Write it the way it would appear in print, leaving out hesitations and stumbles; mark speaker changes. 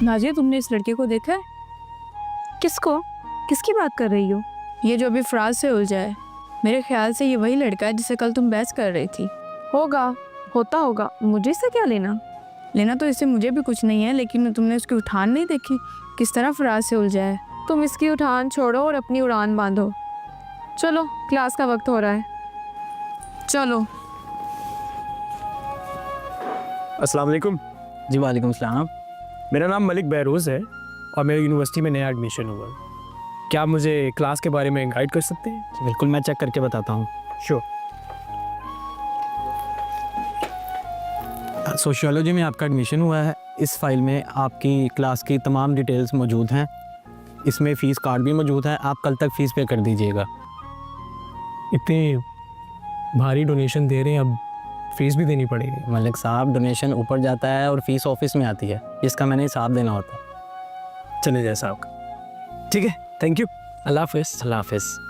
Speaker 1: नाजिया, तुमने इस लड़के को देखा है?
Speaker 2: किसको? किसकी बात कर रही हो?
Speaker 1: ये जो अभी फराज से उलझा है, मेरे ख्याल से ये वही लड़का है जिससे कल तुम बहस कर रही थी।
Speaker 2: होगा, होता होगा, मुझे इससे क्या लेना?
Speaker 1: लेना तो इससे मुझे भी कुछ नहीं है, लेकिन तुमने उसकी उठान नहीं देखी, किस तरह फराज से उलझा है।
Speaker 2: तुम इसकी उठान छोड़ो और अपनी उड़ान बांधो। चलो, क्लास का वक्त हो रहा है। चलो।
Speaker 3: अस्सलाम वालेकुम।
Speaker 4: जी वालेकुम सलाम।
Speaker 3: मेरा नाम मलिक बहरोज़ है और मेरे यूनिवर्सिटी में नया एडमिशन हुआ। क्या आप मुझे क्लास के बारे में गाइड कर सकते हैं?
Speaker 4: बिल्कुल, मैं चेक करके बताता हूँ।
Speaker 3: श्योर।
Speaker 4: सोशियोलॉजी में आपका एडमिशन हुआ है। इस फाइल में आपकी क्लास की तमाम डिटेल्स मौजूद हैं। इसमें फ़ीस कार्ड भी मौजूद है। आप कल तक फ़ीस पे कर दीजिएगा।
Speaker 3: इतनी भारी डोनेशन दे रहे हैं, अब फीस भी देनी पड़ेगी।
Speaker 4: मलिक साहब, डोनेशन ऊपर जाता है और फ़ीस ऑफिस में आती है, जिसका मैंने हिसाब देना होता है।
Speaker 3: चले जाए साहब। ठीक है, थैंक यू। अल्लाह हाफ़िज़।
Speaker 4: अल्लाह हाफ़िज़।